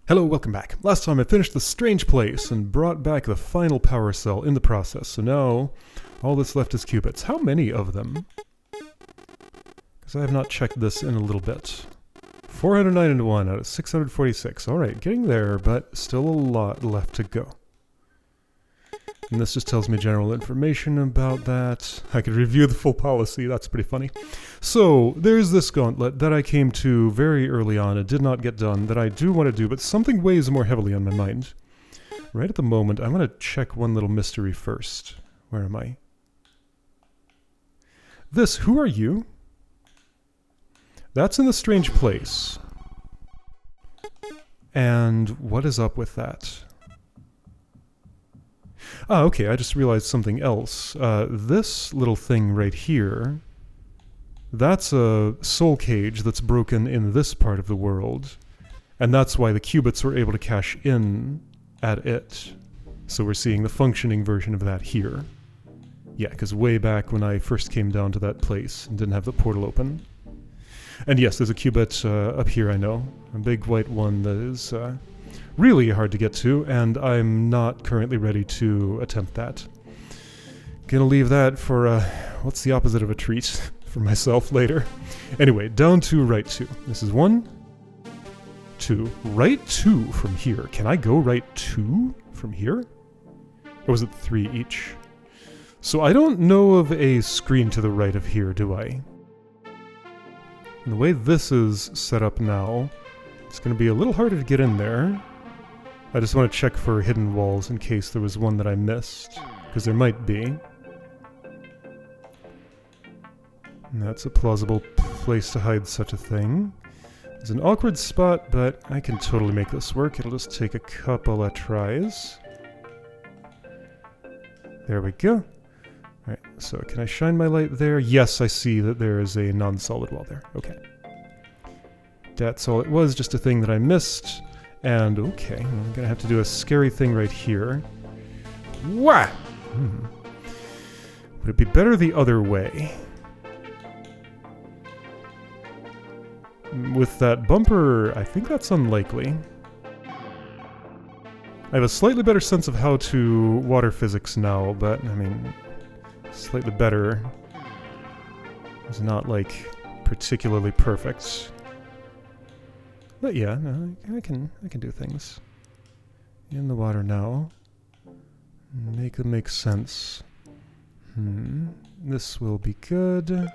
Hello, welcome back. Last time I finished the strange place and brought back the final power cell in the process, so now all that's left is qubits. How many of them? Because I have not checked this in a little bit. 491 out of 646. Alright, getting there, but still a lot left to go. And this just tells me general information about that. I could review the full policy, that's pretty funny. So, there's this gauntlet that I came to very early on and did not get done that I do want to do, but something weighs more heavily on my mind. Right at the moment, I'm going to check one little mystery first. Where am I? This, who are you? That's in the strange place. And what is up with that? Ah, okay, I just realized something else. This little thing right here, that's a soul cage that's broken in this part of the world, and that's why the qubits were able to cache in at it. So we're seeing the functioning version of that here. Yeah, because way back when I first came down to that place and didn't have the portal open. And yes, there's a qubit up here, I know. A big white one that is really hard to get to, and I'm not currently ready to attempt that. Gonna leave that for, what's the opposite of a treat for myself later. Anyway, down to right 2. This is 1, 2, right 2 from here. Can I go right 2 from here? Or was it 3 each? So I don't know of a screen to the right of here, do I? And the way this is set up now, it's gonna be a little harder to get in there. I just want to check for hidden walls in case there was one that I missed, because there might be. And that's a plausible place to hide such a thing. It's an awkward spot, but I can totally make this work. It'll just take a couple of tries. There we go. Alright, so can I shine my light there? Yes, I see that there is a non-solid wall there. Okay. That's all it was, just a thing that I missed. And, okay, I'm gonna have to do a scary thing right here. Wah! Would it be better the other way? With that bumper, I think that's unlikely. I have a slightly better sense of how to water physics now, but, I mean, slightly better is not, like, particularly perfect. But yeah, no, I can do things. In the water now. Make them make sense. This will be good.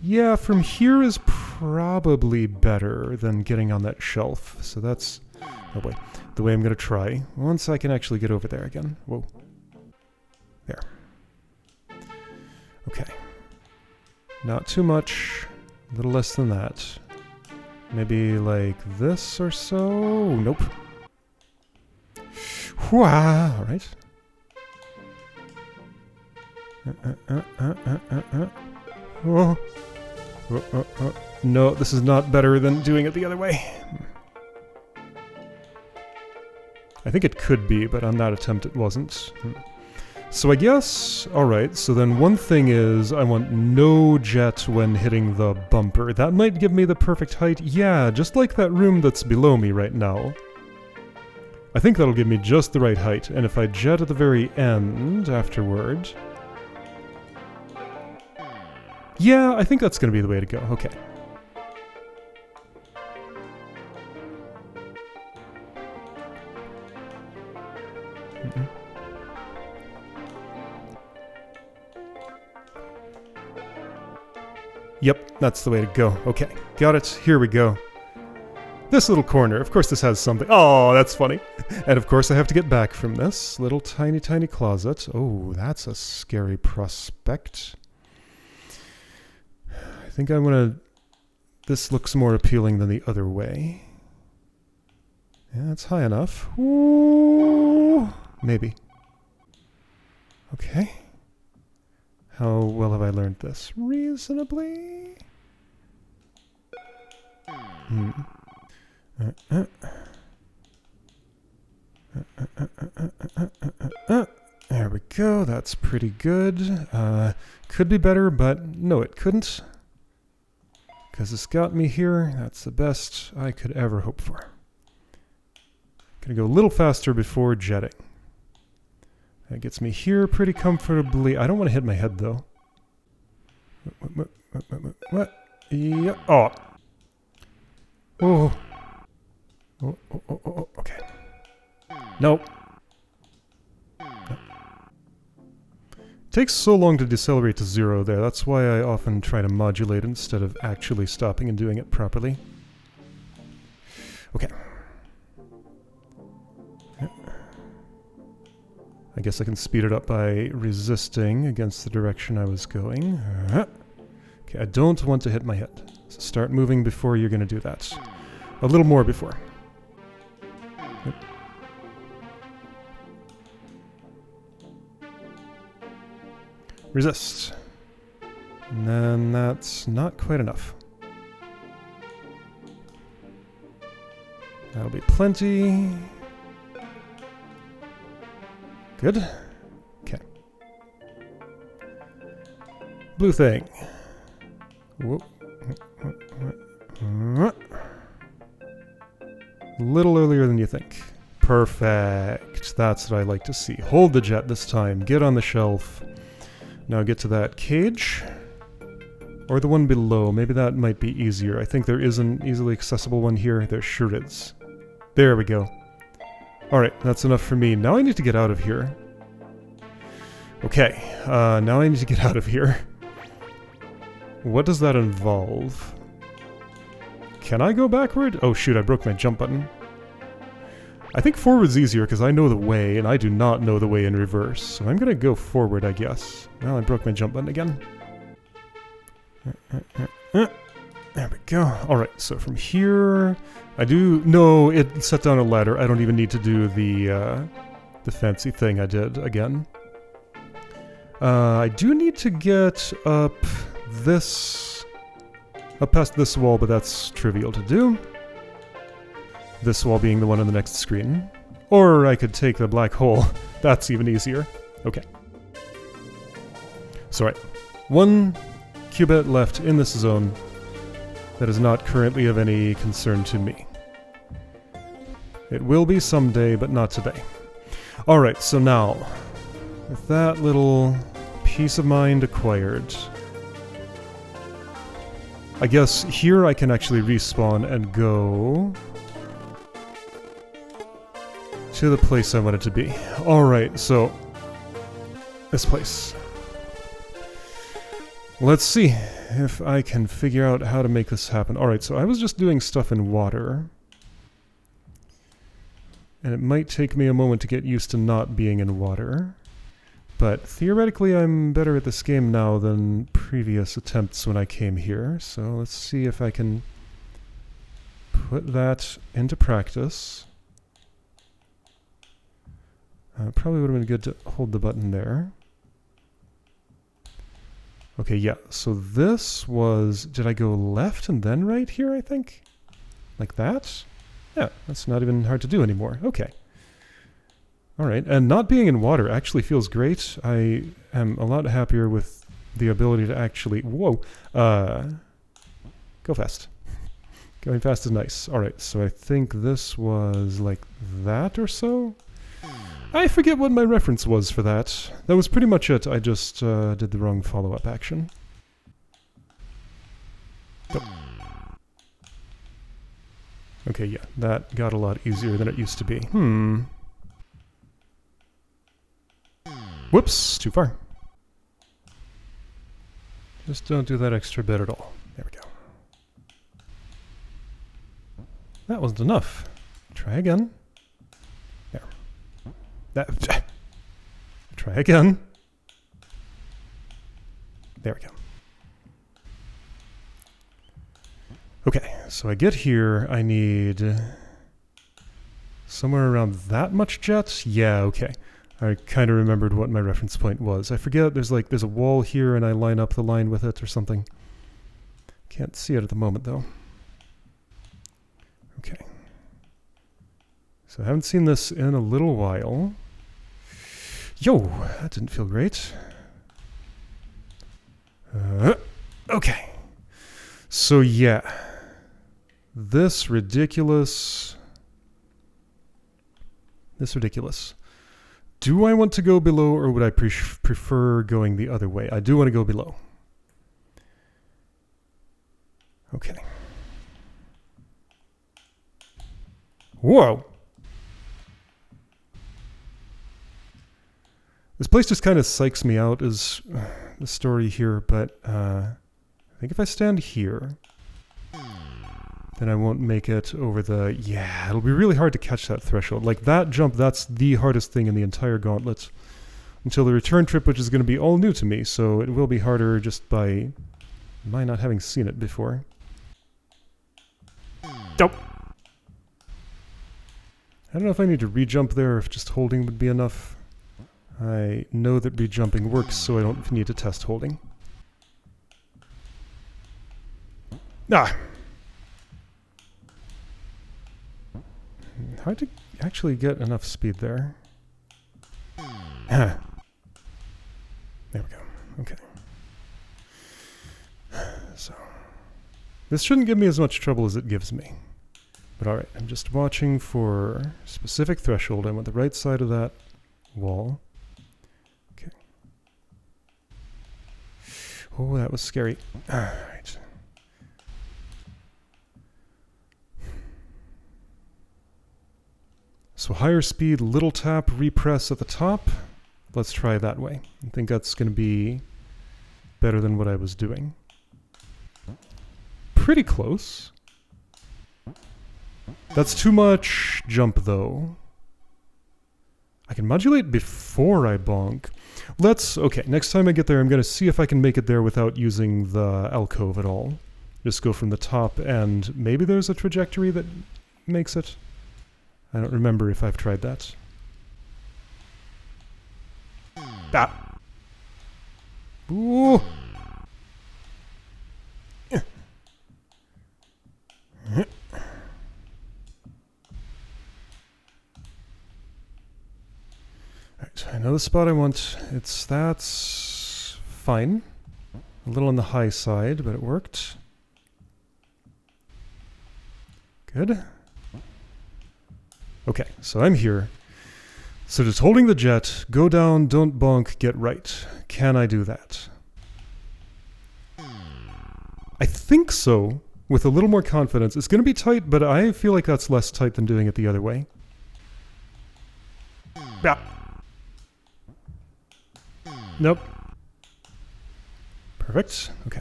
Yeah, from here is probably better than getting on that shelf. So that's, oh boy, the way I'm gonna try. Once I can actually get over there again. Whoa. There. Okay. Not too much. A little less than that. Maybe like this or so? Nope. Whoa, alright. Oh. No, this is not better than doing it the other way. I think it could be, but on that attempt it wasn't. So I guess, alright, so then one thing is I want no jet when hitting the bumper. That might give me the perfect height. Yeah, just like that room that's below me right now. I think that'll give me just the right height, and if I jet at the very end afterward... Yeah, I think that's gonna be the way to go. Okay. Yep, that's the way to go. Okay, got it. Here we go. This little corner. Of course this has something. Oh, that's funny. And of course I have to get back from this little tiny, tiny closet. Oh, that's a scary prospect. I think I'm gonna... This looks more appealing than the other way. Yeah, that's high enough. Ooh, maybe. Okay. How well have I learned this? Reasonably? There we go, that's pretty good. Could be better, but no, it couldn't. Because it's got me here, that's the best I could ever hope for. Gonna go a little faster before jetting. That gets me here pretty comfortably. I don't want to hit my head, though. What? Yeah. Oh. Oh. Oh. Okay. Nope. No. Takes so long to decelerate to 0 there. That's why I often try to modulate instead of actually stopping and doing it properly. Okay. I guess I can speed it up by resisting against the direction I was going. Okay, I don't want to hit my head. So start moving before you're going to do that. A little more before. Yep. Resist. And then that's not quite enough. That'll be plenty. Good. Okay. Blue thing. Whoop. A little earlier than you think. Perfect. That's what I like to see. Hold the jet this time. Get on the shelf. Now get to that cage. Or the one below. Maybe that might be easier. I think there is an easily accessible one here. There sure is. There we go. Alright, that's enough for me. Now I need to get out of here. Okay, now I need to get out of here. What does that involve? Can I go backward? Oh shoot, I broke my jump button. I think forward's easier because I know the way, and I do not know the way in reverse. So I'm gonna go forward, I guess. Well, I broke my jump button again. There we go. Alright, so from here... No, it set down a ladder. I don't even need to do the fancy thing I did again. I do need to get up this... up past this wall, but that's trivial to do. This wall being the one on the next screen. Or I could take the black hole. That's even easier. Okay. So right. One qubit left in this zone that is not currently of any concern to me. It will be someday, but not today. Alright, so now, with that little peace of mind acquired, I guess here I can actually respawn and go to the place I want it to be. Alright, so this place. Let's see if I can figure out how to make this happen. Alright, so I was just doing stuff in water. And it might take me a moment to get used to not being in water. But theoretically I'm better at this game now than previous attempts when I came here. So let's see if I can put that into practice. Probably would have been good to hold the button there. Okay, yeah, so this was... Did I go left and then right here, I think? Like that? Yeah, that's not even hard to do anymore. Okay. Alright, and not being in water actually feels great. I am a lot happier with the ability to actually... Whoa! Go fast. Going fast is nice. Alright, so I think this was like that or so? I forget what my reference was for that. That was pretty much it. I just did the wrong follow-up action. Oh. Okay, yeah, that got a lot easier than it used to be. Whoops, too far. Just don't do that extra bit at all. There we go. That wasn't enough. Try again. There. That. Try again. There we go. Okay, so I get here, I need somewhere around that much jet? Yeah, okay. I kind of remembered what my reference point was. I forget, there's a wall here and I line up the line with it or something. Can't see it at the moment though. Okay. So I haven't seen this in a little while. Yo, that didn't feel great. Okay. So yeah. This ridiculous This ridiculous. Do I want to go below, or would I prefer going the other way? I do want to go below. Okay. Whoa! This place just kind of psychs me out as the story here, but I think if I stand here, then I won't make it over the... Yeah, it'll be really hard to catch that threshold. Like, that jump, that's the hardest thing in the entire gauntlet. Until the return trip, which is going to be all new to me, so it will be harder just by my not having seen it before. Nope! I don't know if I need to re-jump there, or if just holding would be enough. I know that re-jumping works, so I don't need to test holding. Ah! Hard to actually get enough speed there. There we go. Okay. So, this shouldn't give me as much trouble as it gives me. But alright, I'm just watching for a specific threshold. I'm on the right side of that wall. Okay. Oh, that was scary. Alright. So higher speed, little tap, repress at the top. Let's try that way. I think that's going to be better than what I was doing. Pretty close. That's too much jump, though. I can modulate before I bonk. Okay, next time I get there, I'm going to see if I can make it there without using the alcove at all. Just go from the top, and maybe there's a trajectory that makes it. I don't remember if I've tried that. Ah! Ooh! Alright, I know the spot I want. That's fine. A little on the high side, but it worked. Good. Okay, so I'm here. So just holding the jet, go down, don't bonk, get right. Can I do that? I think so, with a little more confidence. It's going to be tight, but I feel like that's less tight than doing it the other way. Yeah. Nope. Perfect. Okay.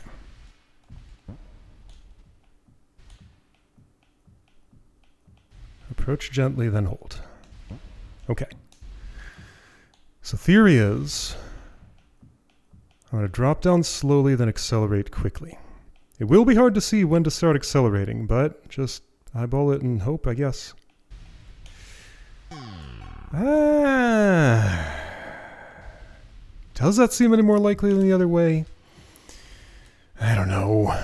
Approach gently, then hold. Okay. So theory is, I'm going to drop down slowly, then accelerate quickly. It will be hard to see when to start accelerating, but just eyeball it and hope, I guess. Does that seem any more likely than the other way? I don't know.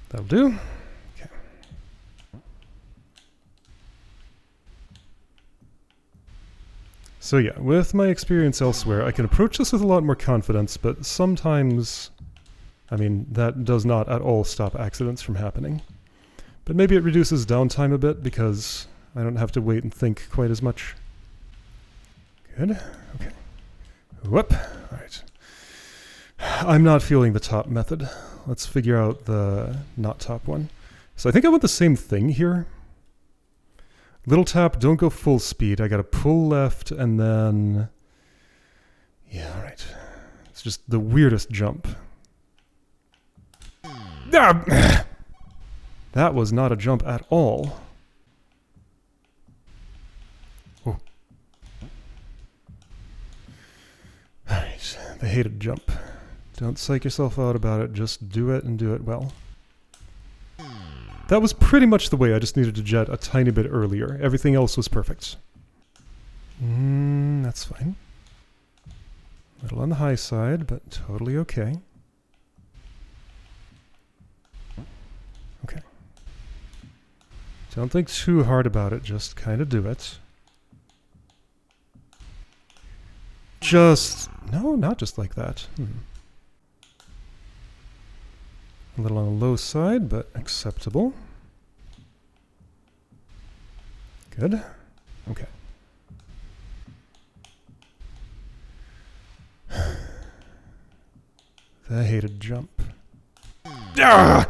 That'll do. Okay. So yeah, with my experience elsewhere, I can approach this with a lot more confidence, but sometimes, I mean, that does not at all stop accidents from happening. But maybe it reduces downtime a bit because I don't have to wait and think quite as much. Good. Okay. Whoop. Alright. I'm not feeling the top method. Let's figure out the not top one. So I think I want the same thing here. Little tap, don't go full speed. I gotta pull left and then... Yeah, alright. It's just the weirdest jump. Ah! That was not a jump at all. Oh. Alright, the hated jump. Don't psych yourself out about it, just do it and do it well. That was pretty much the way. I just needed to jet a tiny bit earlier. Everything else was perfect. That's fine. A little on the high side, but totally okay. Okay. Don't think too hard about it, just kind of do it. No, not just like that. A little on the low side, but acceptable. Good. Okay. The hated jump. Ah!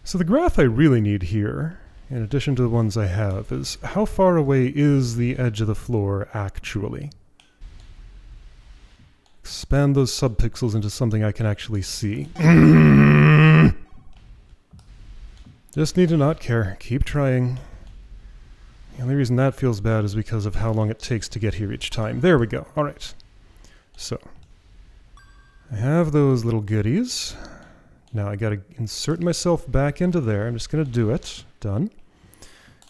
So the graph I really need here, in addition to the ones I have, is how far away is the edge of the floor actually? Expand those subpixels into something I can actually see. Just need to not care. Keep trying. The only reason that feels bad is because of how long it takes to get here each time. There we go. Alright. So, I have those little goodies. Now I gotta insert myself back into there. I'm just gonna do it. Done.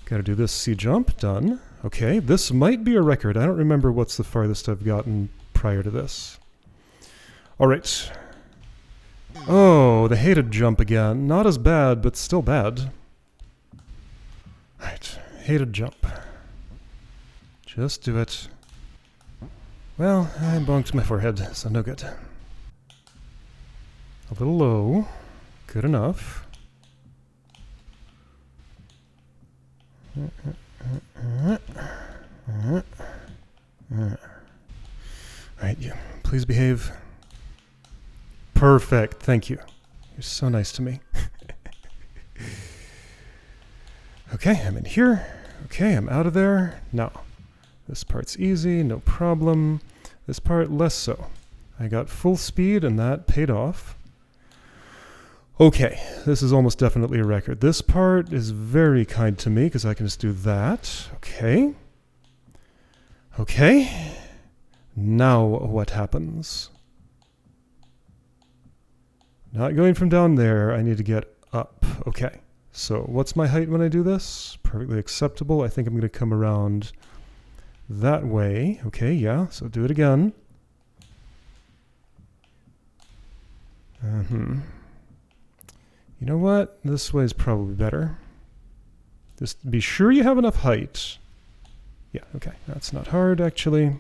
Gotta do this C jump. Done. Okay, this might be a record. I don't remember what's the farthest I've gotten prior to this. Alright. Oh, the hated jump again. Not as bad, but still bad. Right, hated jump. Just do it. Well, I bonked my forehead, so no good. A little low. Good enough. Right, you. Please behave. Perfect, thank you. You're so nice to me. Okay, I'm in here. Okay, I'm out of there. Now, this part's easy, no problem. This part, less so. I got full speed and that paid off. Okay, this is almost definitely a record. This part is very kind to me because I can just do that. Okay. Okay. Now what happens? Not going from down there, I need to get up. Okay, so what's my height when I do this? Perfectly acceptable. I think I'm going to come around that way. Okay, yeah, so do it again. You know what? This way is probably better. Just be sure you have enough height. Yeah, okay, that's not hard actually.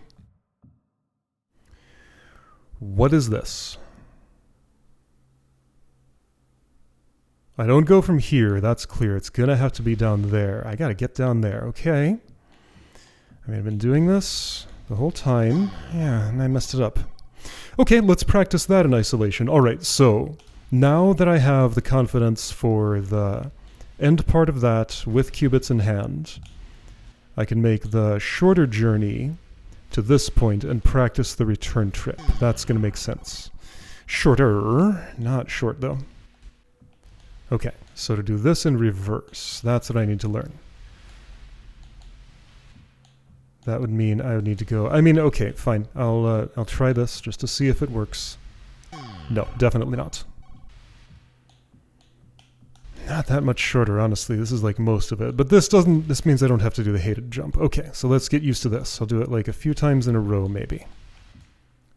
What is this? I don't go from here, that's clear. It's gonna have to be down there. I gotta get down there, okay. I mean, I've been doing this the whole time. Yeah, and I messed it up. Okay, let's practice that in isolation. Alright, so now that I have the confidence for the end part of that with qubits in hand, I can make the shorter journey to this point and practice the return trip. That's gonna make sense. Shorter, not short though. Okay, so to do this in reverse, that's what I need to learn. That would mean I would need to go, okay, fine. I'll try this just to see if it works. No, definitely not. Not that much shorter, honestly. This is like most of it. But this means I don't have to do the hated jump. Okay, so let's get used to this. I'll do it like a few times in a row, maybe.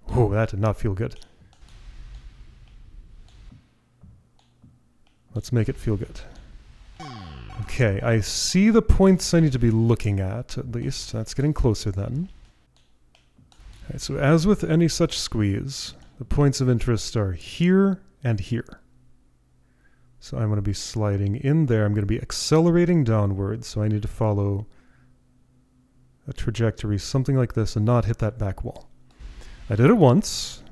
Whoa, that did not feel good. Let's make it feel good. Okay, I see the points I need to be looking at least. That's getting closer then. Alright, so as with any such squeeze, the points of interest are here and here. So I'm going to be sliding in there. I'm going to be accelerating downwards, so I need to follow a trajectory, something like this, and not hit that back wall. I did it once.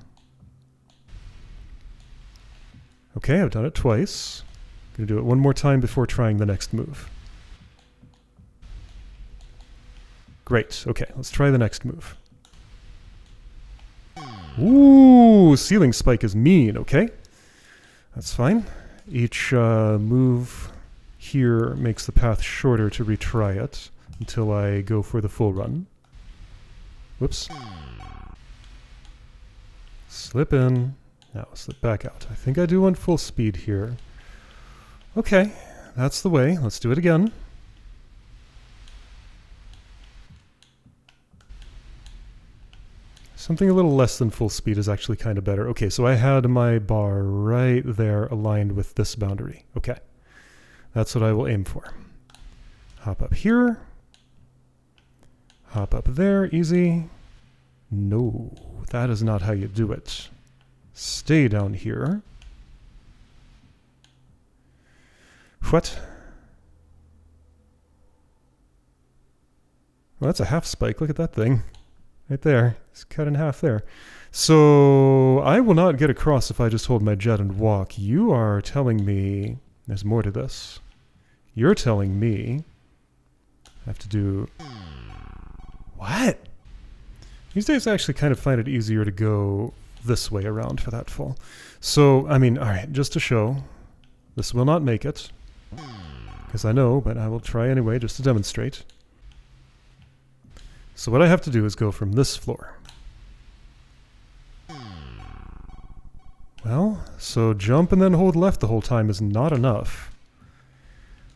Okay, I've done it twice. I'm going to do it one more time before trying the next move. Great. Okay, let's try the next move. Ooh, ceiling spike is mean. Okay, that's fine. Each move here makes the path shorter to retry it until I go for the full run. Whoops. Slip in. Now slip back out. I think I do want full speed here. Okay, that's the way. Let's do it again. Something a little less than full speed is actually kind of better. Okay, so I had my bar right there aligned with this boundary. Okay, that's what I will aim for. Hop up here. Hop up there, easy. No, that is not how you do it. Stay down here. What? Well, that's a half spike. Look at that thing. Right there. It's cut in half there. So I will not get across if I just hold my jet and walk. You are telling me there's more to this. You're telling me I have to do... What? These days I actually kind of find it easier to go this way around for that fall. So, I mean, alright, just to show, this will not make it. Because I know, but I will try anyway just to demonstrate. So what I have to do is go from this floor. Well, so jump and then hold left the whole time is not enough.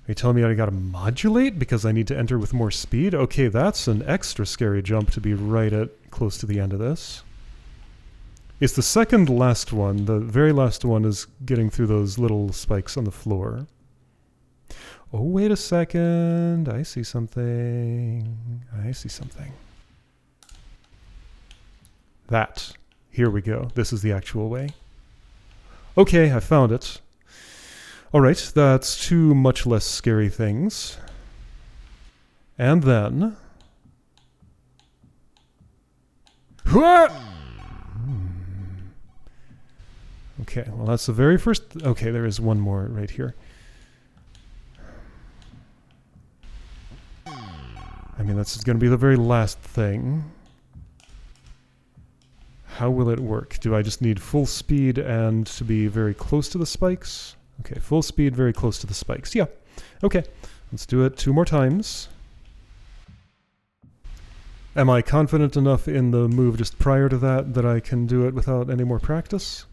Are you telling me I gotta modulate because I need to enter with more speed? Okay, that's an extra scary jump to be right at close to the end of this. It's the second last one. The very last one is getting through those little spikes on the floor. Oh, wait a second. I see something. I see something. That. Here we go. This is the actual way. Okay, I found it. Alright, that's two much less scary things. And then... Okay, well that's the very first... Okay, there is one more right here. I mean, that's going to be the very last thing. How will it work? Do I just need full speed and to be very close to the spikes? Okay, full speed, very close to the spikes. Yeah. Okay, let's do it 2 more times. Am I confident enough in the move just prior to that that I can do it without any more practice?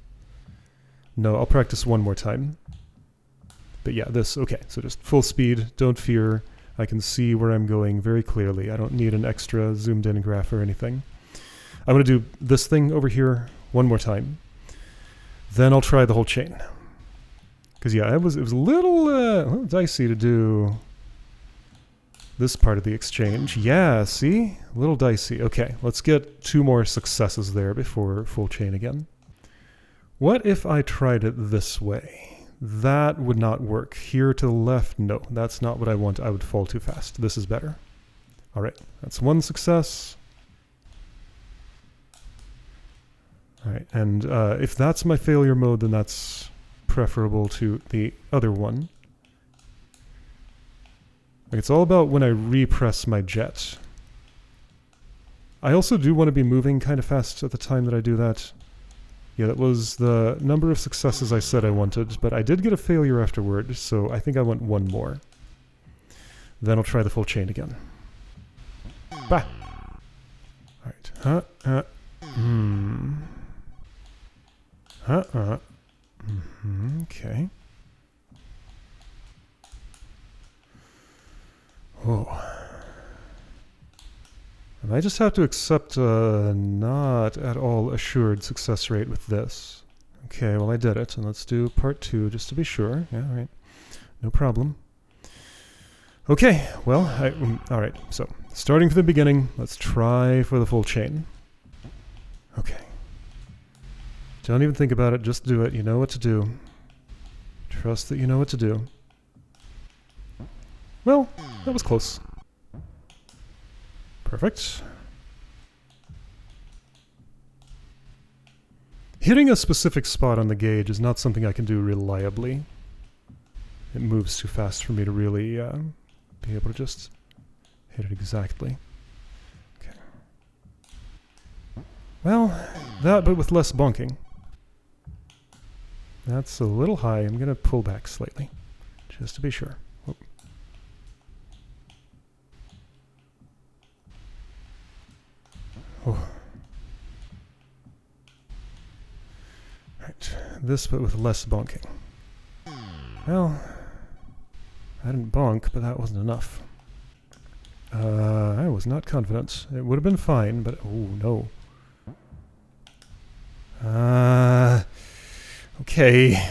No, I'll practice 1 more time. But yeah, this, okay, so just full speed, don't fear. I can see where I'm going very clearly. I don't need an extra zoomed in graph or anything. I'm going to do this thing over here 1 more time. Then I'll try the whole chain. Because yeah, it was a little dicey to do this part of the exchange. Yeah, see? A little dicey. Okay, let's get 2 more successes there before full chain again. What if I tried it this way? That would not work. Here to the left, no, that's not what I want. I would fall too fast. This is better. All right, that's 1 success. All right, and if that's my failure mode, then that's preferable to the other one. Like, it's all about when I repress my jet. I also do want to be moving kind of fast at the time that I do that. Yeah, that was the number of successes I said I wanted, but I did get a failure afterward, so I think I want 1 more. Then I'll try the full chain again. Bah! Alright. Okay. Oh. And I just have to accept a not at all assured success rate with this. Okay, well I did it, and let's do part 2 just to be sure. Yeah, all right. No problem. Okay, well, all right, so starting from the beginning, let's try for the full chain. Okay. Don't even think about it, just do it. You know what to do. Trust that you know what to do. Well, that was close. Perfect. Hitting a specific spot on the gauge is not something I can do reliably. It moves too fast for me to really be able to just hit it exactly. Okay. Well, that, but with less bonking. That's a little high. I'm going to pull back slightly, just to be sure. Whoop. Oh. Right, this but with less bonking. Well, I didn't bonk, but that wasn't enough. I was not confident. It would have been fine, but oh no. Okay.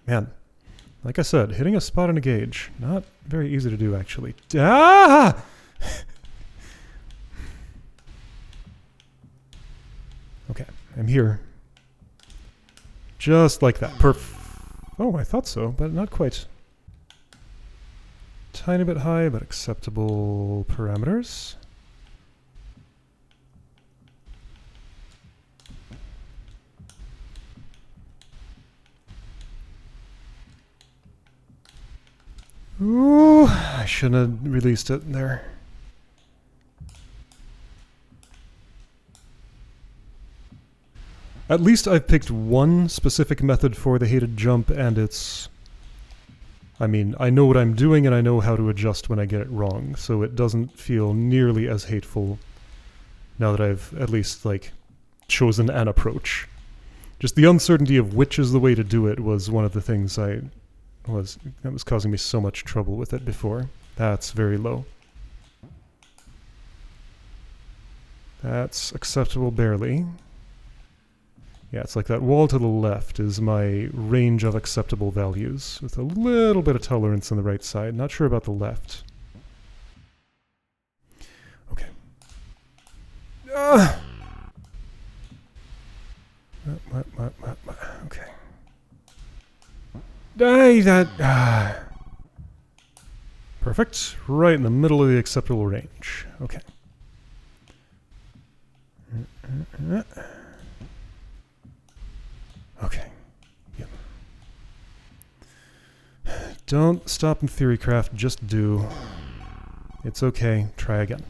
Man, like I said, hitting a spot on a gauge, not very easy to do actually. Ah! Okay, I'm here. Just like that. Oh, I thought so, but not quite. Tiny bit high, but acceptable parameters. Ooh, I shouldn't have released it there. At least I've picked one specific method for the hated jump, and it's... I mean, I know what I'm doing and I know how to adjust when I get it wrong, so it doesn't feel nearly as hateful now that I've at least, like, chosen an approach. Just the uncertainty of which is the way to do it was one of the things that was causing me so much trouble with it before. That's very low. That's acceptable barely. Yeah, it's like that wall to the left is my range of acceptable values, with a little bit of tolerance on the right side. Not sure about the left. Okay. Okay. Perfect. Right in the middle of the acceptable range. Okay. Okay. Yep. Don't stop in theorycraft, just do. It's okay. Try again.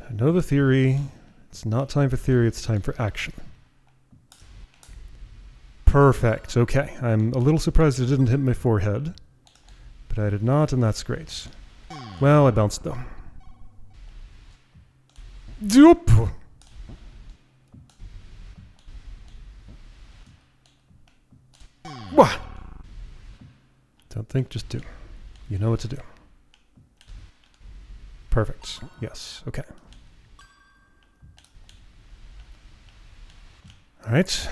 I know the theory. It's not time for theory, it's time for action. Perfect. Okay. I'm a little surprised it didn't hit my forehead. But I did not, and that's great. Well, I bounced though. Doop! What? Don't think, just do. You know what to do. Perfect. Yes. Okay. Alright.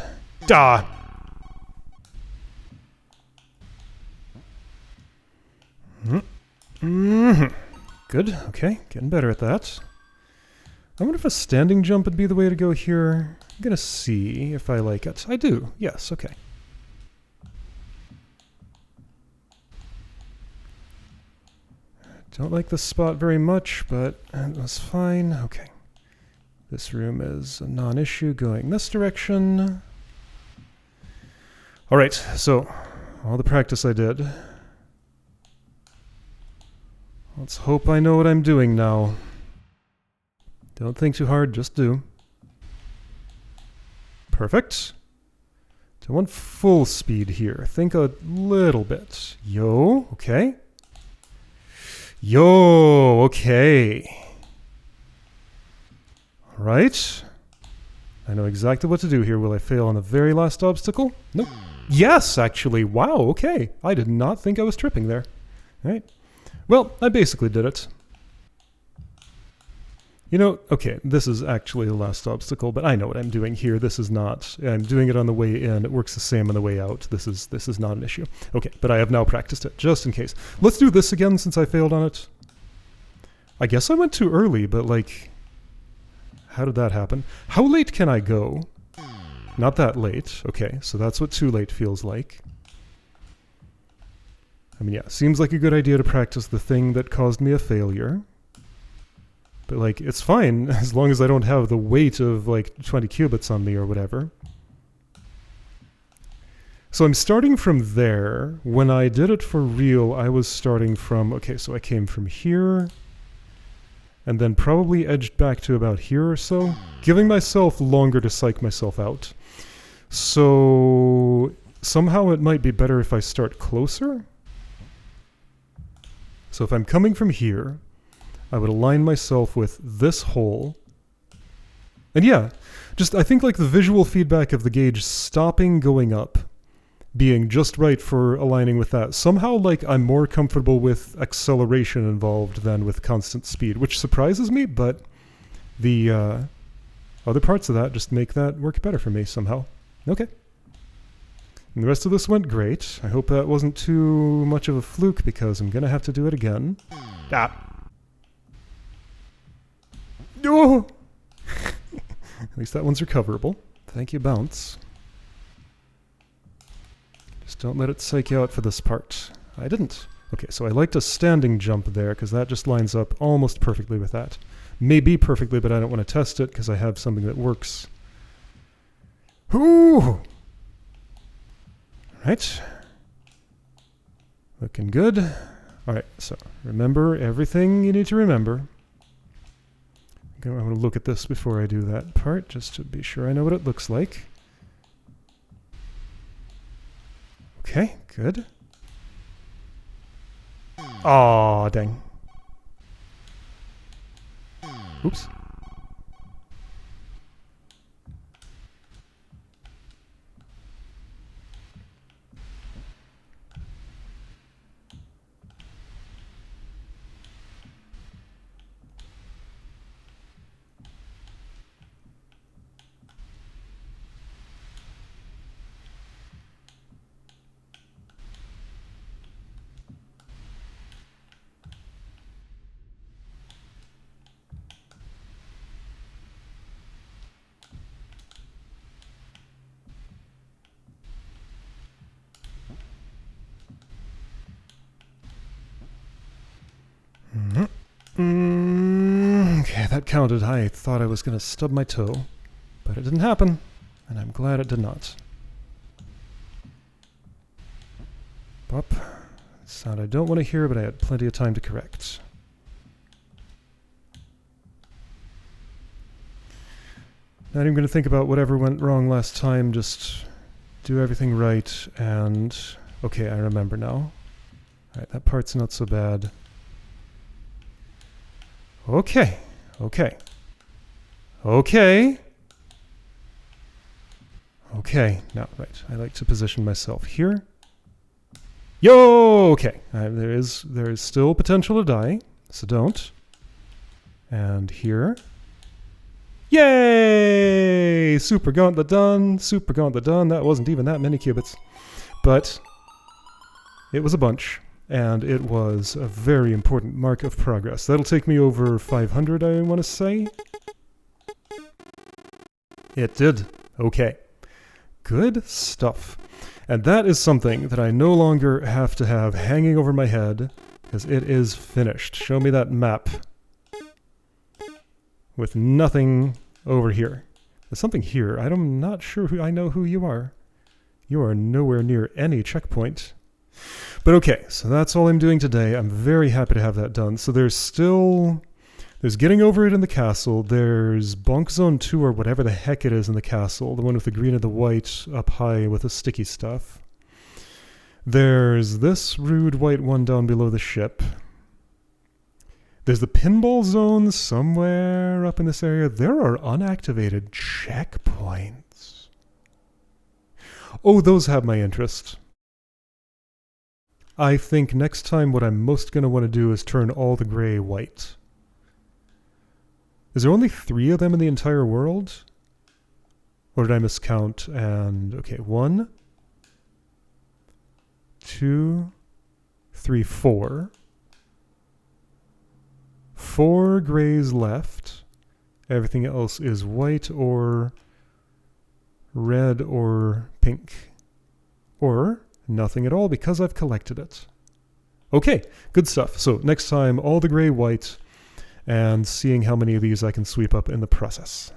Da! Good. Okay. Getting better at that. I wonder if a standing jump would be the way to go here. I'm gonna see if I like it. I do. Yes. Okay. Don't like this spot very much, but that's fine. Okay. This room is a non-issue going this direction. Alright, so all the practice I did. Let's hope I know what I'm doing now. Don't think too hard, just do. Perfect. I want full speed here. Think a little bit. Yo, okay. Yo, okay. Alright. I know exactly what to do here. Will I fail on the very last obstacle? Nope. Yes, actually. Wow, okay. I did not think I was tripping there. Alright. Well, I basically did it. You know, okay, this is actually the last obstacle, but I know what I'm doing here. This is not, I'm doing it on the way in. It works the same on the way out. This is not an issue. Okay, but I have now practiced it, just in case. Let's do this again since I failed on it. I guess I went too early, but like, how did that happen? How late can I go? Not that late. Okay, so that's what too late feels like. I mean, yeah, seems like a good idea to practice the thing that caused me a failure. But, like, it's fine as long as I don't have the weight of, like, 20 qubits on me or whatever. So I'm starting from there. When I did it for real, I was starting from... Okay, so I came from here, and then probably edged back to about here or so, giving myself longer to psych myself out. So somehow it might be better if I start closer. So if I'm coming from here, I would align myself with this hole. And yeah, just I think like the visual feedback of the gauge stopping going up, being just right for aligning with that. Somehow like I'm more comfortable with acceleration involved than with constant speed, which surprises me, but the other parts of that just make that work better for me somehow. Okay. And the rest of this went great. I hope that wasn't too much of a fluke because I'm gonna have to do it again. Ah. Oh! At least that one's recoverable. Thank you, bounce. Just don't let it psych you out for this part. I didn't. Okay, so I liked a standing jump there because that just lines up almost perfectly with that. Maybe perfectly, but I don't want to test it because I have something that works. Ooh! Right. Looking good. Alright, so remember everything you need to remember. I'm going to look at this before I do that part, just to be sure I know what it looks like. Okay, good. Aw, dang. Oops. Okay, that counted. I thought I was going to stub my toe, but it didn't happen, and I'm glad it did not. Bop. Sound I don't want to hear, but I had plenty of time to correct. Not even going to think about whatever went wrong last time, just do everything right, and... Okay, I remember now. Alright, that part's not so bad. Okay, okay. Okay. Okay, now, right, I like to position myself here. Yo! Okay, there is still potential to die, so don't. And here. Yay! Super gauntlet done, super gauntlet done. That wasn't even that many cubits. But it was a bunch, and it was a very important mark of progress. That'll take me over 500, I want to say. It did. Okay. Good stuff. And that is something that I no longer have to have hanging over my head, because it is finished. Show me that map. With nothing over here. There's something here. I'm not sure I know who you are. You are nowhere near any checkpoint. But okay, so that's all I'm doing today. I'm very happy to have that done. So there's getting over it in the castle. There's Bonk Zone 2 or whatever the heck it is in the castle. The one with the green and the white up high with the sticky stuff. There's this rude white one down below the ship. There's the pinball zone somewhere up in this area. There are unactivated checkpoints. Oh, those have my interest. I think next time what I'm most going to want to do is turn all the gray white. Is there only 3 of them in the entire world? Or did I miscount? And, okay, 1, 2, 3, 4. 4 grays left. Everything else is white or red or pink. Or nothing at all because I've collected it. Okay, good stuff. So next time, all the gray white, and seeing how many of these I can sweep up in the process.